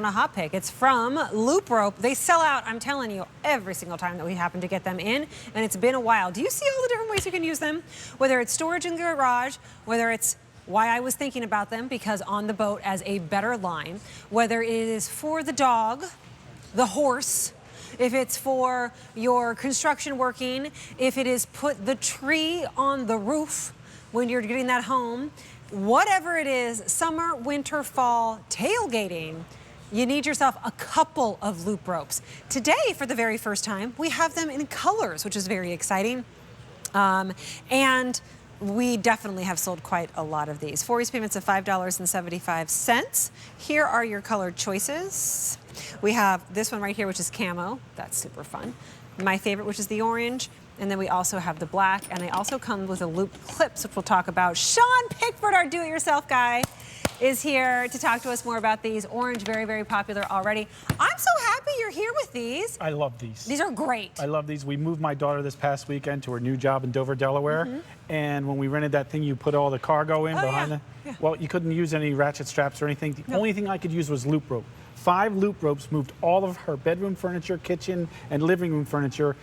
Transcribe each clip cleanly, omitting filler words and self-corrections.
On a hot pick. It's from LoopRope. They sell out, I'm telling you, every single time that we happen to get them in, and it's been a while. Do you see all the different ways you can use them? Whether it's storage in the garage, whether it's why I was thinking about them, because on the boat as a better line, whether it is for the dog, the horse, if it's for your construction working, if it is put the tree on the roof when you're getting that home, whatever it is, summer, winter, fall, tailgating, you need yourself a couple of loop ropes. Today, for the very first time, we have them in colors, which is very exciting. And we definitely have sold quite a lot of these. 4 easy payments of $5.75. Here are your color choices. We have this one right here, which is camo. That's super fun. My favorite, which is the orange. And then we also have the black, and they also come with a loop clips, which we'll talk about. Sean Pickford, our do-it-yourself guy, is here to talk to us more about these. Orange, very, very popular already. I'm so happy you're here with these. I love these. These are great. I love these. We moved my daughter this past weekend to her new job in Dover, Delaware. And when we rented that thing, you put all the cargo in behind it. Yeah. Well, you couldn't use any ratchet straps or anything. The only thing I could use was loop rope. 5 loop ropes moved all of her bedroom furniture, kitchen, and living room furniture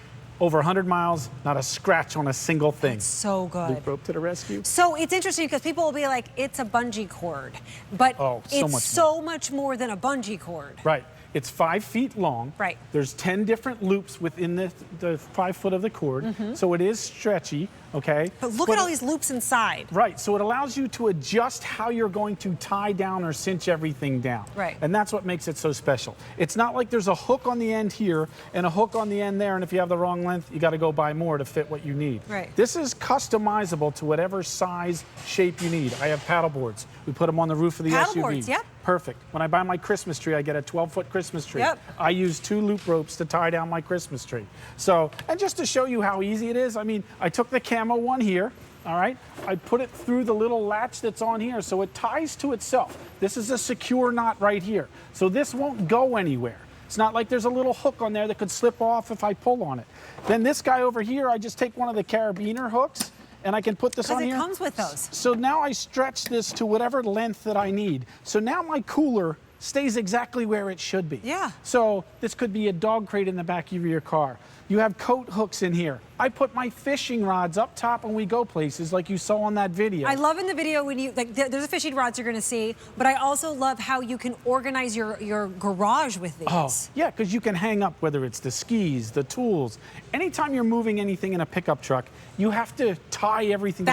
over 100 miles, not a scratch on a single thing. That's so good. Loop rope to the rescue. So it's interesting because people will be like, it's a bungee cord, but it's so much more than a bungee cord. Right. It's 5 feet long. Right. There's 10 different loops within the 5 foot of the cord. So it is stretchy, okay? But look at all these loops inside. Right, so it allows you to adjust how you're going to tie down or cinch everything down. Right. And that's what makes it so special. It's not like there's a hook on the end here and a hook on the end there, and if you have the wrong length, you got to go buy more to fit what you need. Right. This is customizable to whatever size, shape you need. I have paddle boards. We put them on the roof of the SUV. Paddle boards, yep. Perfect. When I buy my Christmas tree, I get a 12-foot Christmas tree. Yep. I use 2 loop ropes to tie down my Christmas tree. So, and just to show you how easy it is, I mean, I took the camo one here, all right? I put it through the little latch that's on here, so it ties to itself. This is a secure knot right here. So this won't go anywhere. It's not like there's a little hook on there that could slip off if I pull on it. Then this guy over here, I just take one of the carabiner hooks, and I can put this on here. Because it comes with those. So now I stretch this to whatever length that I need. So now my cooler stays exactly where it should be. Yeah. So this could be a dog crate in the back of your car. You have coat hooks in here. I put my fishing rods up top when we go places like you saw on that video. I love in the video when you, like, there's a fishing rods you're gonna see, but I also love how you can organize your garage with these. Oh, yeah, because you can hang up whether it's the skis, the tools. Anytime you're moving anything in a pickup truck, you have to tie everything.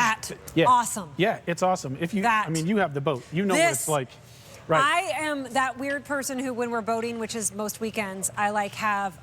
Awesome. Yeah, it's awesome. If you, I mean, you have the boat. You know what it's like. Right. I am that weird person who, when we're boating, which is most weekends, I like have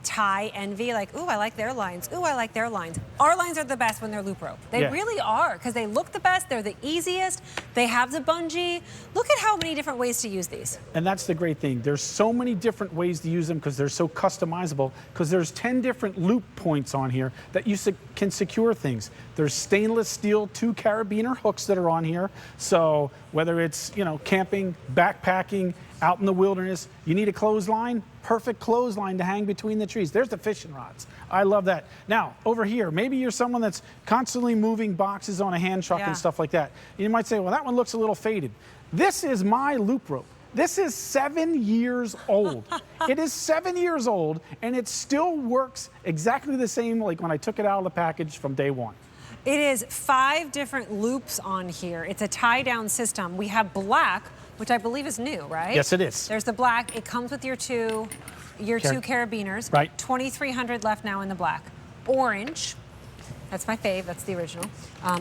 tie envy. Like, ooh, I like their lines. Ooh, I like their lines. Our lines are the best when they're loop rope. They really are, because they look the best. They're the easiest. They have the bungee. Look at how many different ways to use these. And that's the great thing. There's so many different ways to use them because they're so customizable. Because there's 10 different loop points on here that you can secure things. There's stainless steel 2 carabiner hooks that are on here. So whether it's, you know, camping, backpacking, out in the wilderness, you need a clothesline, perfect clothesline to hang between the trees. There's the fishing rods. I love that. Now, over here, maybe you're someone that's constantly moving boxes on a hand truck and stuff like that. You might say, well, that one looks a little faded. This is my loop rope. This is 7 years old. It is 7 years old, and it still works exactly the same like when I took it out of the package from day one. It is 5 different loops on here. It's a tie-down system. We have black, which I believe is new, right? Yes, it is. There's the black. It comes with your two carabiners. Right. 2,300 left now in the black. Orange. That's my fave. That's the original.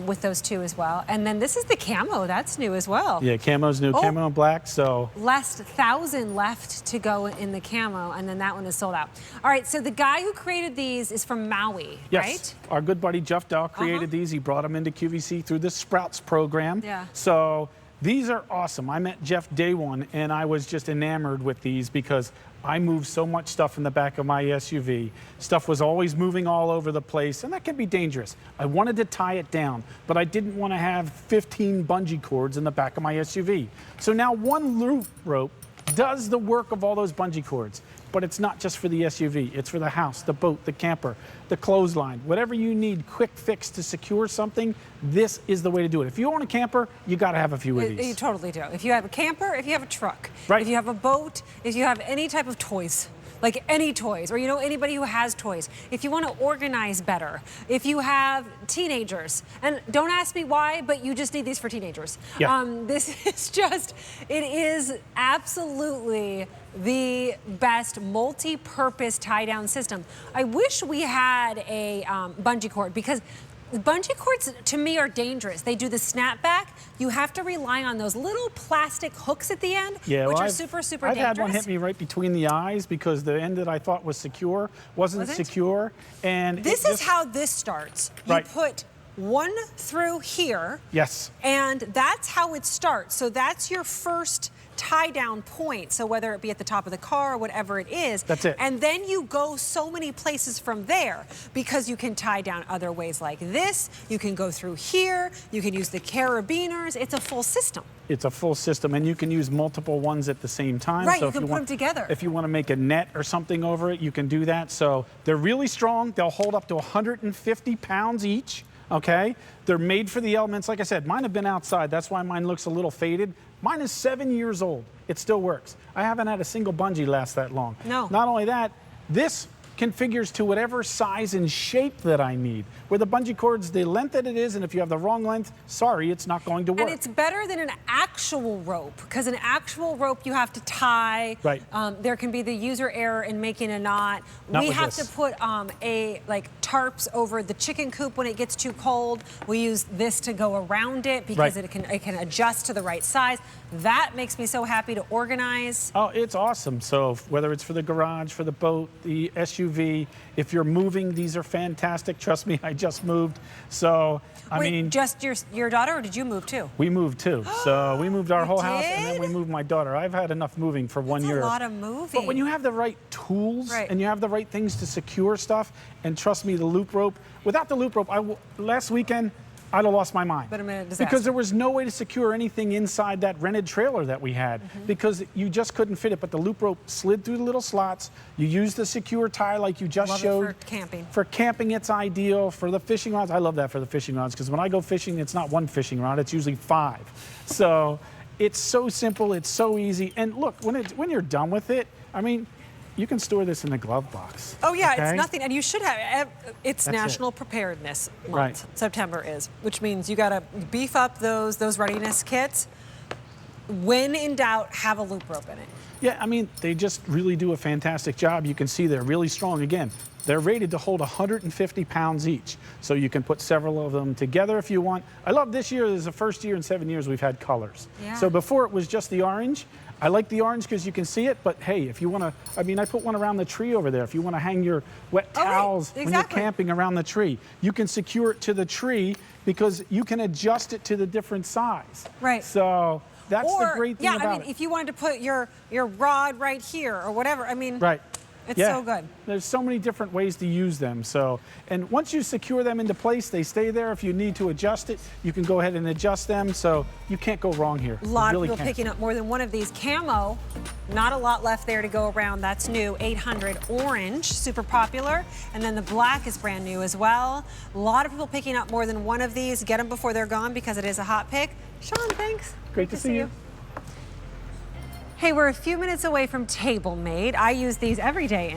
With those 2 as well. And then this is the camo. That's new as well. Yeah, camo's new. Camo and black, so. Last 1,000 left to go in the camo, and then that one is sold out. All right, so the guy who created these is from Maui, right? Yes, our good buddy Jeff Dahl created these. He brought them into QVC through the Sprouts program. Yeah. So these are awesome. I met Jeff day one, and I was just enamored with these because I moved so much stuff in the back of my SUV. Stuff was always moving all over the place, and that can be dangerous. I wanted to tie it down, but I didn't want to have 15 bungee cords in the back of my SUV. So now one loop rope does the work of all those bungee cords. But it's not just for the SUV. It's for the house, the boat, the camper, the clothesline. Whatever you need, quick fix to secure something, this is the way to do it. If you own a camper, you got to have a few of these. You totally do. If you have a camper, if you have a truck, Right. if you have a boat, if you have any type of toys, like any toys, or you know anybody who has toys, if you want to organize better, if you have teenagers, and don't ask me why, but you just need these for teenagers. Yeah. This is just, it is absolutely the best multi-purpose tie-down system. I wish we had a bungee cord, because bungee cords to me are dangerous. They do the snapback. You have to rely on those little plastic hooks at the end, Yeah, which well, are super dangerous. I've had one hit me right between the eyes because the end that I thought was secure wasn't secure. And This is how this starts. You Right. put one through here. Yes. And that's how it starts. So that's your first tie down point. So whether it be at the top of the car or whatever it is. That's it. And then you go so many places from there, because you can tie down other ways like this. You can go through here. You can use the carabiners. It's a full system. It's a full system, and you can use multiple ones at the same time. Right, So you if can put want, them together. If you want to make a net or something over it, you can do that. So they're really strong. They'll hold up to 150 pounds each. Okay, they're made for the elements. Like I said, mine have been outside. That's why mine looks a little faded. Mine is 7 years old. It still works. I haven't had a single bungee last that long. No. Not only that, this configures to whatever size and shape that I need. Where the bungee cord's the length that it is, and if you have the wrong length, sorry, it's not going to work. And it's better than an actual rope, because an actual rope you have to tie. Right. There can be the user error in making a knot. Not We with have this. to put tarps over the chicken coop when it gets too cold. We use this to go around it, because Right. it can adjust to the right size. That makes me so happy to organize. Oh, it's awesome. So whether it's for the garage, for the boat, the SUV, if you're moving, these are fantastic. Trust me, I just moved. So, I Wait, mean, just your daughter, or did you move too? we moved too. So we moved our You whole house, and then we did? moved my daughter. I've had enough moving for 1 That's year. a lot of moving. But when you have the right tools Right. and you have the right things to secure stuff, and trust me, the loop rope, without the loop rope, last weekend, I'd have lost my mind. Been a disaster. Because there was no way to secure anything inside that rented trailer that we had, because you just couldn't fit it. But the loop rope slid through the little slots. You use the secure tie like you just Love it showed. for camping. For camping, it's ideal. For the fishing rods, I love that for the fishing rods, because when I go fishing, it's not one fishing rod, it's usually 5. So it's so simple, it's so easy. And look, when you're done with it, I mean, you can store this in the glove box. Oh yeah, okay? it's nothing, and you should have. It's That's National Preparedness Month. Right. September is, which means you got to beef up those readiness kits. When in doubt, have a loop rope in it. Yeah, I mean, they just really do a fantastic job. You can see they're really strong. Again, they're rated to hold 150 pounds each. So you can put several of them together if you want. I love this year, this is the first year in 7 years we've had colors. Yeah. So before it was just the orange. I like the orange because you can see it, but hey, if you want to, I mean, I put one around the tree over there. If you want to hang your wet Oh, right, towels when you're exactly. camping around the tree, you can secure it to the tree because you can adjust it to the different size. Right. So that's the great thing yeah, about I mean, it. if you wanted to put your rod right here or whatever, I mean, Right. it's Yeah. so good. There's so many different ways to use them. So, and once you secure them into place, they stay there. If you need to adjust it, you can go ahead and adjust them. So you can't go wrong here. A lot You really of people can't. picking up more than one of these. Camo, not a lot left there to go around. That's new. 800 orange, super popular. And then the black is brand new as well. A lot of people picking up more than one of these. Get them before they're gone, because it is a hot pick. Sean, thanks. Great to see you. Hey, we're a few minutes away from Table Made. I use these every day in